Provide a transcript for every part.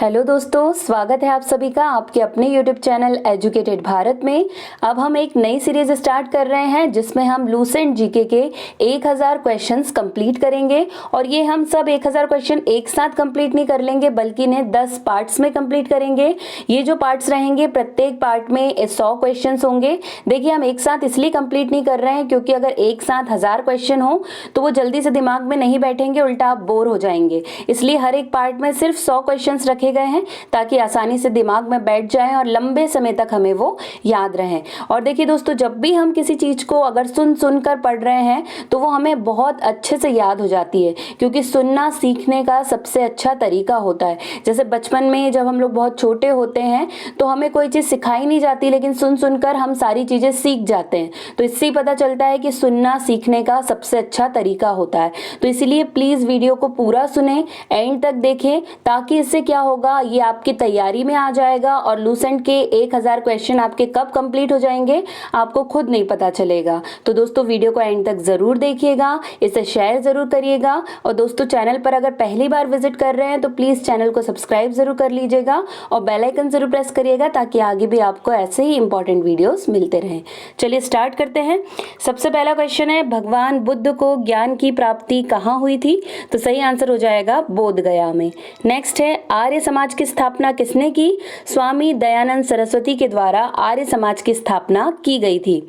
Hello दोस्तों, स्वागत है आप सभी का आपके अपने यूट्यूब चैनल एजुकेटेड भारत में। अब हम एक नई सीरीज स्टार्ट कर रहे हैं जिसमें हम लूसेंट जीके के 1000 क्वेश्चंस कंप्लीट करेंगे। और ये हम सब 1000 क्वेश्चन एक साथ कंप्लीट नहीं कर लेंगे बल्कि इन्हें 10 पार्ट्स में कंप्लीट करेंगे। ये जो पार्ट्स रहेंगे प्रत्येक पार्ट में 100 क्वेश्चन होंगे। देखिए, हम एक साथ इसलिए कंप्लीट नहीं कर रहे हैं क्योंकि अगर एक साथ 1000 क्वेश्चन हो तो वो जल्दी से दिमाग में नहीं बैठेंगे, उल्टा आप बोर हो जाएंगे। इसलिए हर एक पार्ट में सिर्फ 100 क्वेश्चन रखे गए हैं ताकि आसानी से दिमाग में बैठ जाएं और लंबे समय तक हमें वो याद रहें। और देखिए दोस्तों, जब भी हम किसी चीज को अगर सुन कर पढ़ रहे हैं तो वो हमें बहुत अच्छे से याद हो जाती है, क्योंकि सुनना सीखने का सबसे अच्छा तरीका होता है। जैसे बचपन में जब हम लोग बहुत छोटे होते हैं तो हमें कोई चीज सिखाई नहीं जाती, लेकिन सुनकर हम सारी चीजें सीख जाते हैं। तो इससे ही पता चलता है कि सुनना सीखने का सबसे अच्छा तरीका होता है। तो इसलिए प्लीज वीडियो को पूरा सुने, एंड तक देखें, ताकि इससे क्या होगा, ये आपकी तैयारी में आ जाएगा और लूसेंट के 1000 क्वेश्चन आपके कब कंप्लीट हो जाएंगे आपको खुद नहीं पता चलेगा। तो दोस्तों, वीडियो को एंड तक जरूर देखिएगा, इसे शेयर जरूर करिएगा। और दोस्तों, चैनल पर अगर पहली बार विजिट कर रहे हैं तो प्लीज चैनल को सब्सक्राइब जरूर कर लीजिएगा और बेल आइकन जरूर प्रेस करिएगा ताकि आगे भी आपको ऐसे ही इंपॉर्टेंट वीडियोस मिलते रहें। चलिए स्टार्ट करते हैं। सबसे पहला क्वेश्चन है, भगवान बुद्ध को ज्ञान की प्राप्ति कहाँ हुई थी? तो सही आंसर हो जाएगा बोध गया में। नेक्स्ट है, आर्य समाज की स्थापना किसने की? स्वामी दयानंद सरस्वती के द्वारा आर्य समाज की स्थापना की गई थी।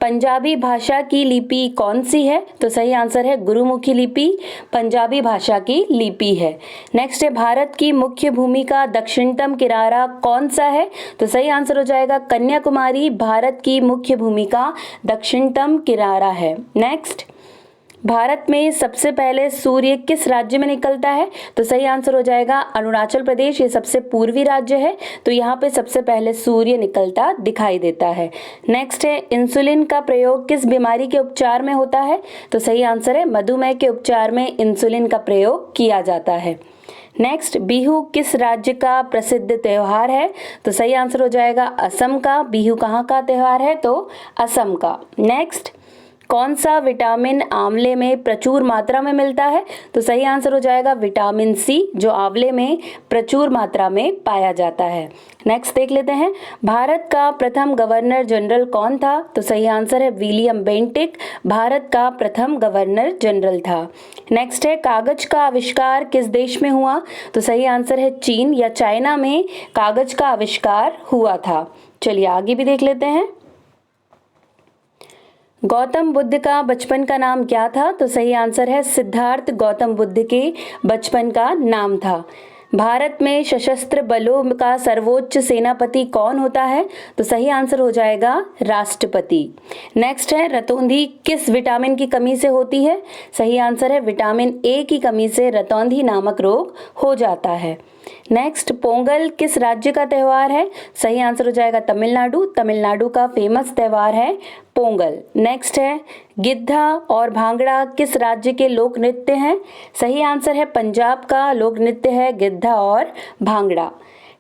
पंजाबी भाषा की लिपि कौन सी है? तो सही आंसर है गुरुमुखी लिपि पंजाबी भाषा की लिपि है। नेक्स्ट है, भारत की मुख्य भूमि का दक्षिणतम किनारा कौन सा है? तो सही आंसर हो जाएगा कन्याकुमारी भारत की मुख्य भूमि का दक्षिणतम किनारा है। नेक्स्ट, भारत में सबसे पहले सूर्य किस राज्य में निकलता है? तो सही आंसर हो जाएगा अरुणाचल प्रदेश। ये सबसे पूर्वी राज्य है, तो यहाँ पे सबसे पहले सूर्य निकलता दिखाई देता है। नेक्स्ट है, इंसुलिन का प्रयोग किस बीमारी के उपचार में होता है? तो सही आंसर है मधुमेह के उपचार में इंसुलिन का प्रयोग किया जाता है। नेक्स्ट, बिहू किस राज्य का प्रसिद्ध त्योहार है? तो सही आंसर हो जाएगा असम का। बिहू कहाँ का त्योहार है? तो असम का। नेक्स्ट, कौन सा विटामिन आंवले में प्रचुर मात्रा में मिलता है? तो सही आंसर हो जाएगा विटामिन सी, जो आंवले में प्रचुर मात्रा में पाया जाता है। नेक्स्ट देख लेते हैं, भारत का प्रथम गवर्नर जनरल कौन था? तो सही आंसर है विलियम बेंटिक भारत का प्रथम गवर्नर जनरल था। नेक्स्ट है, कागज का आविष्कार किस देश में हुआ? तो सही आंसर है चीन या चाइना में कागज का आविष्कार हुआ था। चलिए आगे भी देख लेते हैं। गौतम बुद्ध का बचपन का नाम क्या था? तो सही आंसर है सिद्धार्थ गौतम बुद्ध के बचपन का नाम था। भारत में सशस्त्र बलों का सर्वोच्च सेनापति कौन होता है? तो सही आंसर हो जाएगा राष्ट्रपति। नेक्स्ट है, रतौंधी किस विटामिन की कमी से होती है? सही आंसर है विटामिन ए की कमी से रतौंधी नामक रोग हो जाता है। नेक्स्ट, पोंगल किस राज्य का त्योहार है? सही आंसर हो जाएगा तमिलनाडु। तमिलनाडु का फेमस त्योहार है पोंगल। नेक्स्ट है, गिद्धा और भांगड़ा किस राज्य के लोक नृत्य हैं? सही आंसर है पंजाब का लोक नृत्य है गिद्धा और भांगड़ा।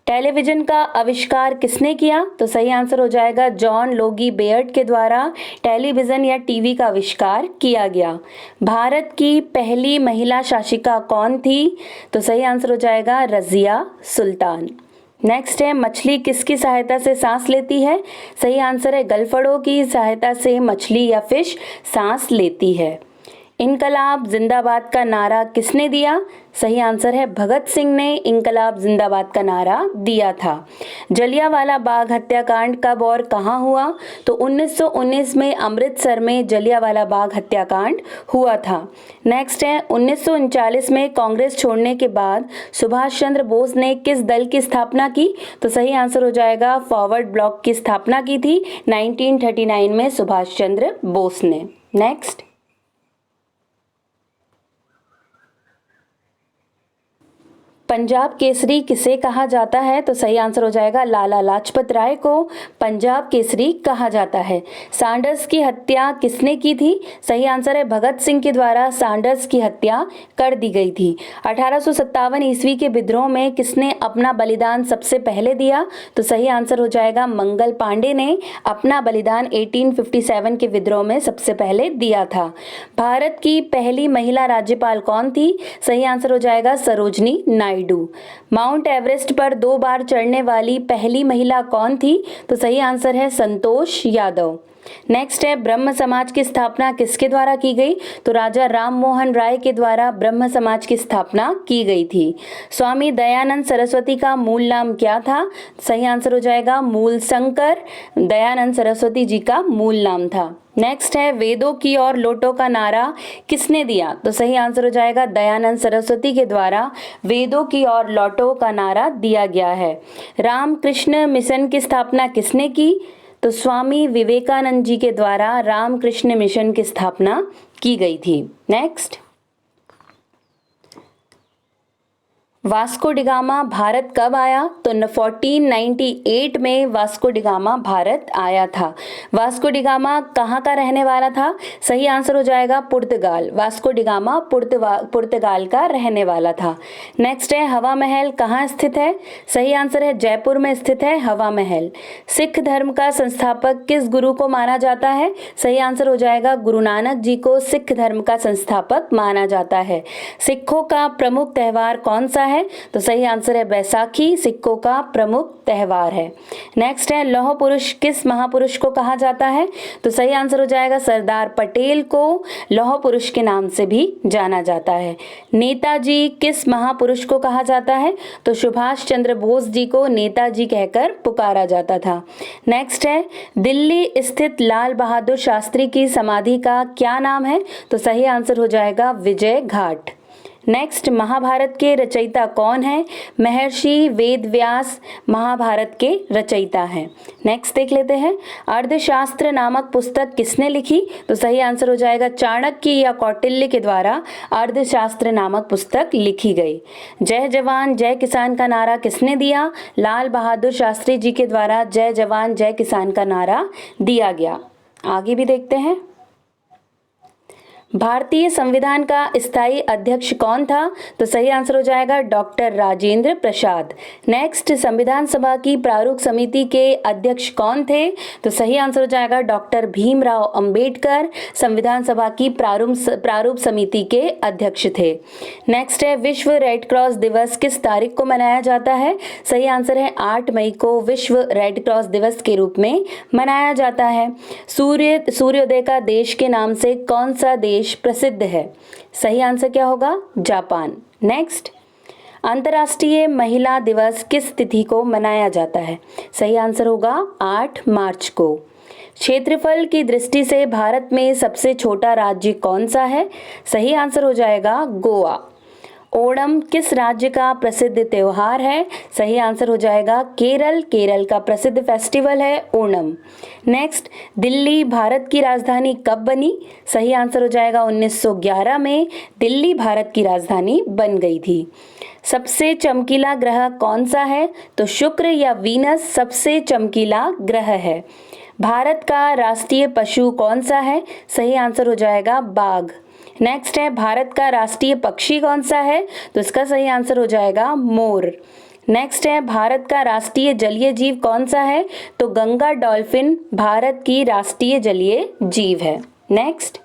टेलीविजन का आविष्कार किसने किया? तो सही आंसर हो जाएगा जॉन लोगी बेयर्ड के द्वारा टेलीविजन या टीवी का आविष्कार किया गया। भारत की पहली महिला शासिका कौन थी? तो सही आंसर हो जाएगा रजिया सुल्तान। नेक्स्ट है, मछली किसकी सहायता से सांस लेती है? सही आंसर है गलफड़ों की सहायता से मछली या फिश सांस लेती है। इनकलाब जिंदाबाद का नारा किसने दिया? सही आंसर है भगत सिंह ने इनकलाब जिंदाबाद का नारा दिया था। जलियांवाला बाग हत्याकांड कब और कहां हुआ? तो 1919 में अमृतसर में जलियांवाला बाग हत्याकांड हुआ था। नेक्स्ट है, 1939 में कांग्रेस छोड़ने के बाद सुभाष चंद्र बोस ने किस दल की स्थापना की? तो सही आंसर हो जाएगा फॉरवर्ड ब्लॉक की स्थापना की थी 1939 में सुभाष चंद्र बोस ने। नेक्स्ट, पंजाब केसरी किसे कहा जाता है? तो सही आंसर हो जाएगा लाला लाजपत राय को पंजाब केसरी कहा जाता है। सांडर्स की हत्या किसने की थी? सही आंसर है भगत सिंह के द्वारा सांडर्स की हत्या कर दी गई थी। 1857 ईस्वी के विद्रोह में किसने अपना बलिदान सबसे पहले दिया? तो सही आंसर हो जाएगा मंगल पांडे ने अपना बलिदान 1857 के विद्रोह में सबसे पहले दिया था। भारत की पहली महिला राज्यपाल कौन थी? सही आंसर हो जाएगा सरोजनी नायडू। नायडू। माउंट एवरेस्ट पर 2 बार चढ़ने वाली पहली महिला कौन थी? तो सही आंसर है संतोष यादव। नेक्स्ट है ब्रह्म समाज की स्थापना किसके द्वारा की गई? तो राजा राम मोहन राय के द्वारा ब्रह्म समाज की स्थापना की गई थी। स्वामी दयानंद सरस्वती का मूल नाम क्या था? सही आंसर हो जाएगा मूल शंकर। दयानंद सरस्वती जी का मूल नाम था। नेक्स्ट है वेदों की ओर लौटो का नारा किसने दिया? तो सही आंसर हो जाएगा दयानंद सरस्वती के द्वारा वेदों की ओर लौटो का नारा दिया गया है। रामकृष्ण मिशन की स्थापना किसने की? तो स्वामी विवेकानंद जी के द्वारा रामकृष्ण मिशन की स्थापना की गई थी। नेक्स्ट, वास्को डिगामा भारत कब आया? तो 1498 में वास्को डिगामा भारत आया था। वास्को डिगामा कहाँ का रहने वाला था? सही आंसर हो जाएगा पुर्तगाल। वास्को डिगामा पुर्तगाल का रहने वाला था। नेक्स्ट है हवा महल कहाँ स्थित है? सही आंसर है जयपुर में स्थित है हवा महल। सिख धर्म का संस्थापक किस गुरु को माना जाता है? सही आंसर हो जाएगा गुरु नानक जी को सिख धर्म का संस्थापक माना जाता है। सिखों का प्रमुख त्योहार कौन सा है? तो सही आंसर है बैसाखी सिखों का प्रमुख त्योहार है। नेक्स्ट है लौह पुरुष किस महापुरुष को कहा जाता है? तो सही आंसर हो जाएगा सरदार पटेल को लौह पुरुष के नाम से भी जाना जाता है। नेताजी किस महापुरुष को कहा जाता है? तो सुभाष चंद्र बोस जी को नेताजी कहकर पुकारा जाता था। नेक्स्ट है दिल्ली स्थित लाल बहादुर शास्त्री की समाधि का क्या नाम है? तो सही आंसर हो जाएगा विजय घाट। नेक्स्ट, महाभारत के रचयिता कौन है? महर्षि वेदव्यास महाभारत के रचयिता हैं। नेक्स्ट देख लेते हैं अर्थशास्त्र नामक पुस्तक किसने लिखी? तो सही आंसर हो जाएगा चाणक्य या कौटिल्य के द्वारा अर्थशास्त्र नामक पुस्तक लिखी गई। जय जवान जय किसान का नारा किसने दिया? लाल बहादुर शास्त्री जी के द्वारा जय जवान जय किसान का नारा दिया गया। आगे भी देखते हैं भारतीय संविधान का स्थायी अध्यक्ष कौन था? तो सही आंसर हो जाएगा डॉक्टर राजेंद्र प्रसाद। नेक्स्ट, संविधान सभा की प्रारूप समिति के अध्यक्ष कौन थे? तो सही आंसर हो जाएगा डॉक्टर भीमराव अंबेडकर संविधान सभा की प्रारूप समिति के अध्यक्ष थे। नेक्स्ट है विश्व रेड क्रॉस दिवस किस तारीख को मनाया जाता है? सही आंसर है 8 मई को विश्व रेड क्रॉस दिवस के रूप में मनाया जाता है। सूर्योदय का देश के नाम से कौन सा देश प्रसिद्ध है? सही आंसर क्या होगा? जापान। नेक्स्ट, अंतर्राष्ट्रीय महिला दिवस किस तिथि को मनाया जाता है? सही आंसर होगा 8 मार्च को। क्षेत्रफल की दृष्टि से भारत में सबसे छोटा राज्य कौन सा है? सही आंसर हो जाएगा गोवा। ओणम किस राज्य का प्रसिद्ध त्योहार है? सही आंसर हो जाएगा केरल। केरल का प्रसिद्ध फेस्टिवल है ओणम। नेक्स्ट, दिल्ली भारत की राजधानी कब बनी? सही आंसर हो जाएगा 1911 में दिल्ली भारत की राजधानी बन गई थी। सबसे चमकीला ग्रह कौन सा है? तो शुक्र या वीनस सबसे चमकीला ग्रह है। भारत का राष्ट्रीय पशु कौन सा है? सही आंसर हो जाएगा बाघ। नेक्स्ट है भारत का राष्ट्रीय पक्षी कौन सा है? तो इसका सही आंसर हो जाएगा मोर। नेक्स्ट है भारत का राष्ट्रीय जलीय जीव कौन सा है? तो गंगा डॉल्फिन भारत की राष्ट्रीय जलीय जीव है। नेक्स्ट,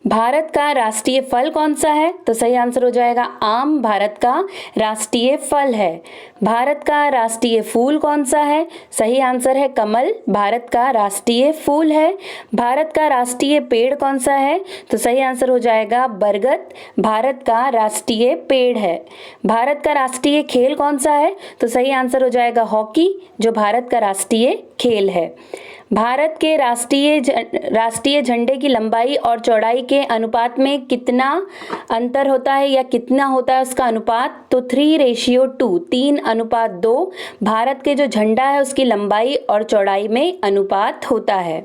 भारत का राष्ट्रीय फल कौन सा है? तो सही आंसर हो जाएगा आम भारत का राष्ट्रीय फल है। भारत का राष्ट्रीय फूल कौन सा है? सही आंसर है कमल भारत का राष्ट्रीय फूल है। भारत का राष्ट्रीय पेड़ कौन सा है? तो सही आंसर हो जाएगा बरगद भारत का राष्ट्रीय पेड़ है। भारत का राष्ट्रीय खेल कौन सा है? तो सही आंसर हो जाएगा हॉकी जो भारत का राष्ट्रीय खेल है। भारत के राष्ट्रीय झंडे की लंबाई और चौड़ाई के अनुपात में कितना अंतर होता है या कितना होता है उसका अनुपात? तो 3:2 3:2 भारत के जो झंडा है उसकी लंबाई और चौड़ाई में अनुपात होता है।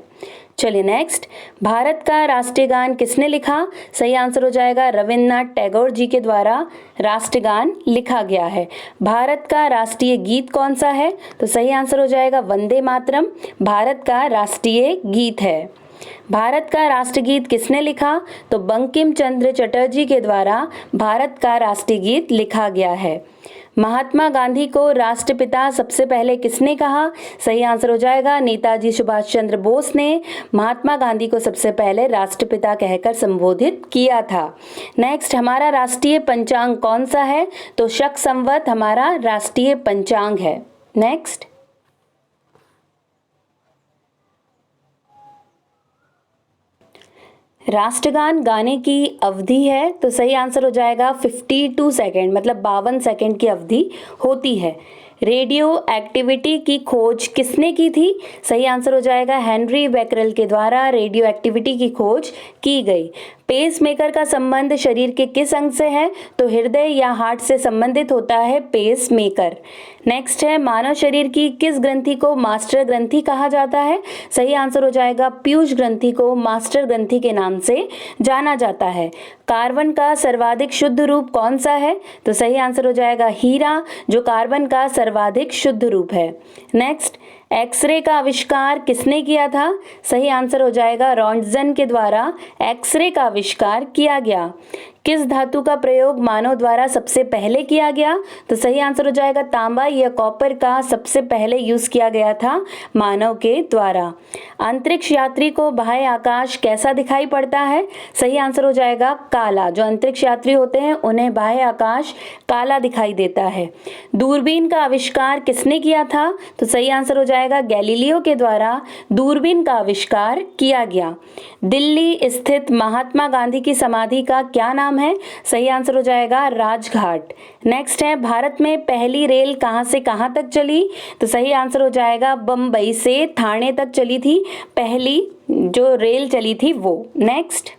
चलिए नेक्स्ट, भारत का राष्ट्रीय गान किसने लिखा? सही आंसर हो जाएगा रविन्द्रनाथ टैगोर जी के द्वारा राष्ट्रगान लिखा गया है। भारत का राष्ट्रीय गीत कौन सा है? तो सही आंसर हो जाएगा वंदे मातरम भारत का राष्ट्रीय गीत है। भारत का राष्ट्रगीत किसने लिखा? तो बंकिम चंद्र चटर्जी के द्वारा भारत का राष्ट्रीय गीत लिखा गया है। महात्मा गांधी को राष्ट्रपिता सबसे पहले किसने कहा? सही आंसर हो जाएगा नेताजी सुभाष चंद्र बोस ने महात्मा गांधी को सबसे पहले राष्ट्रपिता कहकर संबोधित किया था। नेक्स्ट, हमारा राष्ट्रीय पंचांग कौन सा है? तो शक संवत हमारा राष्ट्रीय पंचांग है। नेक्स्ट, राष्ट्रगान गाने की अवधि है तो सही आंसर हो जाएगा 52 सेकेंड, मतलब 52 सेकेंड की अवधि होती है। रेडियो एक्टिविटी की खोज किसने की थी? सही आंसर हो जाएगा हेनरी बैकरेल के द्वारा रेडियो एक्टिविटी की खोज की गई। पेस मेकर का संबंध शरीर के किस अंग से है? तो हृदय या हार्ट से संबंधित होता है पेस मेकर। नेक्स्ट है, मानव शरीर की किस ग्रंथि को मास्टर ग्रंथि कहा जाता है? सही आंसर हो जाएगा पीयूष ग्रंथि को मास्टर ग्रंथि के नाम से जाना जाता है। कार्बन का सर्वाधिक शुद्ध रूप कौन सा है? तो सही आंसर हो जाएगा हीरा, जो कार्बन का सर्वाधिक शुद्ध रूप है। नेक्स्ट, एक्सरे का आविष्कार किसने किया था? सही आंसर हो जाएगा रॉन्टजन के द्वारा एक्सरे का आविष्कार किया गया। किस धातु का प्रयोग मानव द्वारा सबसे पहले किया गया? तो सही आंसर हो जाएगा तांबा या कॉपर का सबसे पहले यूज किया गया था मानव के द्वारा। अंतरिक्ष यात्री को बाह्य आकाश कैसा दिखाई पड़ता है? सही आंसर हो जाएगा काला। जो अंतरिक्ष यात्री होते हैं उन्हें बाह्य आकाश काला दिखाई देता है। दूरबीन का आविष्कार किसने किया था? तो सही आंसर हो जाएगा गैलीलियो के द्वारा दूरबीन का आविष्कार किया गया। दिल्ली स्थित महात्मा गांधी की समाधि का क्या नाम है? सही आंसर हो जाएगा राजघाट। नेक्स्ट है, भारत में पहली रेल कहां से कहां तक चली? तो सही आंसर हो जाएगा बंबई से ठाणे तक चली थी पहली जो रेल चली थी वो। नेक्स्ट,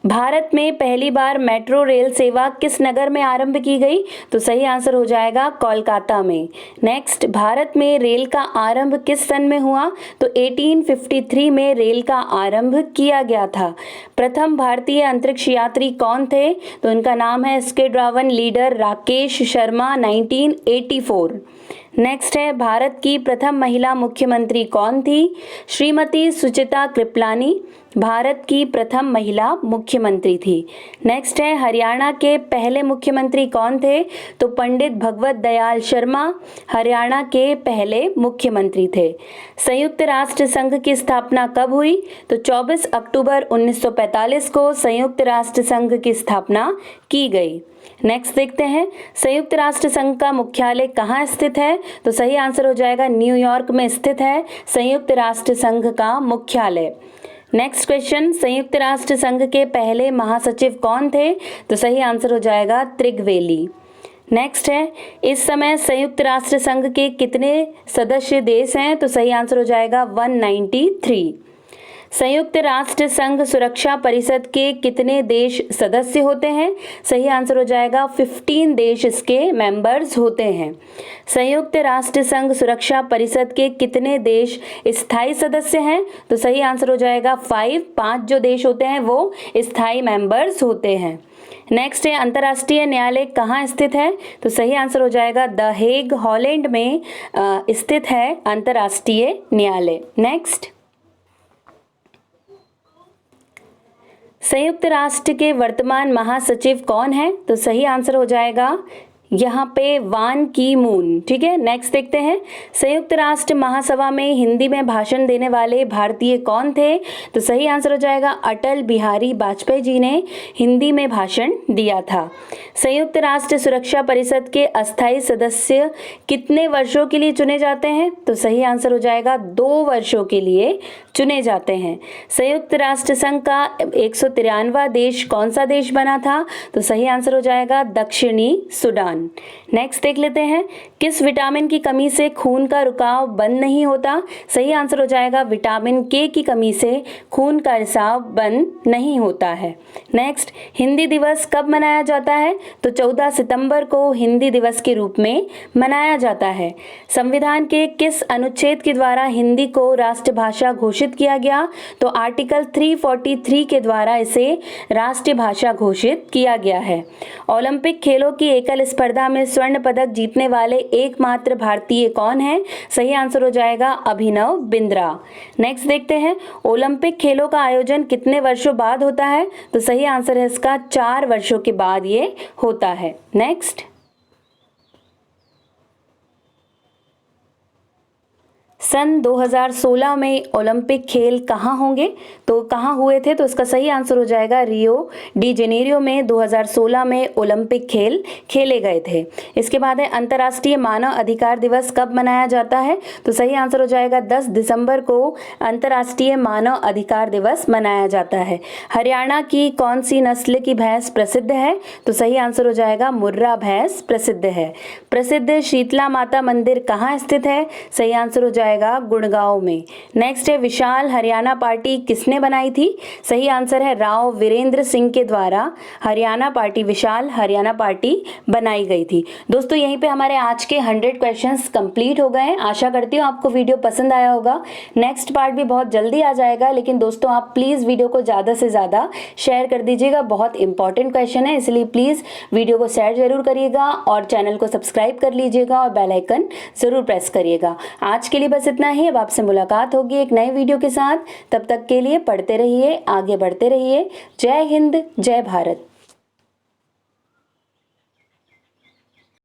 भारत में पहली बार मेट्रो रेल सेवा किस नगर में आरंभ की गई? तो सही आंसर हो जाएगा कोलकाता में। नेक्स्ट, भारत में रेल का आरंभ किस सन में हुआ? तो 1853 में रेल का आरंभ किया गया था। प्रथम भारतीय अंतरिक्ष यात्री कौन थे? तो उनका नाम है squadron leader Rakesh Sharma 1984। Next है, भारत की प्रथम महिला मुख्यमंत्री कौन थी? श्रीमती सुचिता कृपलानी भारत की प्रथम महिला मुख्यमंत्री थी। नेक्स्ट है, हरियाणा के पहले मुख्यमंत्री कौन थे? तो पंडित भगवत दयाल शर्मा हरियाणा के पहले मुख्यमंत्री थे। संयुक्त राष्ट्र संघ की स्थापना कब हुई? तो 24 अक्टूबर 1945 को संयुक्त राष्ट्र संघ की स्थापना की गई। नेक्स्ट देखते हैं, संयुक्त राष्ट्र संघ का मुख्यालय कहाँ स्थित है? तो सही आंसर हो जाएगा न्यूयॉर्क में स्थित है संयुक्त राष्ट्र संघ का मुख्यालय। नेक्स्ट क्वेश्चन, संयुक्त राष्ट्र संघ के पहले महासचिव कौन थे? तो सही आंसर हो जाएगा त्रिगवेली। नेक्स्ट है, इस समय संयुक्त राष्ट्र संघ के कितने सदस्य देश हैं? तो सही आंसर हो जाएगा 193। संयुक्त राष्ट्र संघ सुरक्षा परिषद के कितने देश सदस्य होते हैं? सही आंसर हो जाएगा 15 देश इसके मेंबर्स होते हैं। संयुक्त राष्ट्र संघ सुरक्षा परिषद के कितने देश स्थायी सदस्य हैं? तो सही आंसर हो जाएगा 5 जो देश होते हैं वो स्थायी मेंबर्स होते हैं। नेक्स्ट है, अंतर्राष्ट्रीय न्यायालय कहाँ स्थित है? तो सही आंसर हो जाएगा द हेग हॉलैंड में स्थित है अंतर्राष्ट्रीय न्यायालय। नेक्स्ट, संयुक्त राष्ट्र के वर्तमान महासचिव कौन है? तो सही आंसर हो जाएगा यहाँ पे वान की मून। ठीक है, नेक्स्ट देखते हैं, संयुक्त राष्ट्र महासभा में हिंदी में भाषण देने वाले भारतीय कौन थे? तो सही आंसर हो जाएगा अटल बिहारी वाजपेयी जी ने हिंदी में भाषण दिया था। संयुक्त राष्ट्र सुरक्षा परिषद के अस्थायी सदस्य कितने वर्षों के लिए चुने जाते हैं? तो सही आंसर हो जाएगा 2 वर्षों के लिए चुने जाते हैं। संयुक्त राष्ट्र संघ का 193वां देश कौन सा देश बना था? तो सही आंसर हो जाएगा दक्षिणी सूडान। नेक्स्ट देख लेते हैं, किस विटामिन की कमी से खून का रुकाव बंद नहीं होता? सही आंसर हो जाएगा विटामिन के की कमी से खून का रिसाव बंद नहीं होता है। नेक्स्ट, हिंदी दिवस कब मनाया जाता है? तो 14 सितंबर को हिंदी दिवस के रूप में मनाया जाता है। संविधान के किस अनुच्छेद के द्वारा हिंदी को राष्ट्रभाषा घोषित किया गया? तो आर्टिकल 343 के द्वारा इसे राष्ट्रीय भाषा घोषित किया गया है। ओलंपिक खेलों की एकल स्पर्धा स्पर्धा में स्वर्ण पदक जीतने वाले एकमात्र भारतीय कौन है? सही आंसर हो जाएगा अभिनव बिंद्रा। नेक्स्ट देखते हैं, ओलंपिक खेलों का आयोजन कितने वर्षों बाद होता है? तो सही आंसर है इसका 4 वर्षों के बाद ये होता है। नेक्स्ट, सन 2016 में ओलंपिक खेल कहाँ होंगे? तो कहाँ हुए थे? तो इसका सही आंसर हो जाएगा रियो डी जेनेरियो में 2016 में ओलंपिक खेल खेले गए थे। इसके बाद है, अंतर्राष्ट्रीय मानव अधिकार दिवस कब मनाया जाता है? तो सही आंसर हो जाएगा 10 दिसंबर को अंतर्राष्ट्रीय मानव अधिकार दिवस मनाया जाता है। हरियाणा की कौन सी नस्ल की भैंस प्रसिद्ध है? तो सही आंसर हो जाएगा मुर्रा भैंस प्रसिद्ध है। प्रसिद्ध शीतला माता मंदिर कहाँ स्थित है? सही आंसर हो जाएगा गुड़गांव में। नेक्स्ट है, विशाल हरियाणा पार्टी किसने बनाई थी? सही आंसर है राव वीरेंद्र सिंह के द्वारा हरियाणा पार्टी, विशाल हरियाणा पार्टी बनाई गई थी। दोस्तों यहीं पे हमारे आज के 100 क्वेश्चंस कंप्लीट हो गए हैं। आशा करती हूँ आपको वीडियो पसंद आया होगा। नेक्स्ट पार्ट भी बहुत जल्दी आ जाएगा, लेकिन दोस्तों आप प्लीज वीडियो को ज्यादा से ज्यादा शेयर कर दीजिएगा। बहुत इंपॉर्टेंट क्वेश्चन है, इसलिए प्लीज वीडियो को शेयर जरूर करिएगा और चैनल को सब्सक्राइब कर लीजिएगा और बेल आइकन जरूर प्रेस करिएगा। आज के लिए बस इतना ही। अब आपसे मुलाकात होगी एक नए वीडियो के साथ। तब तक के लिए पढ़ते रहिए, आगे बढ़ते रहिए। जय हिंद, जय भारत।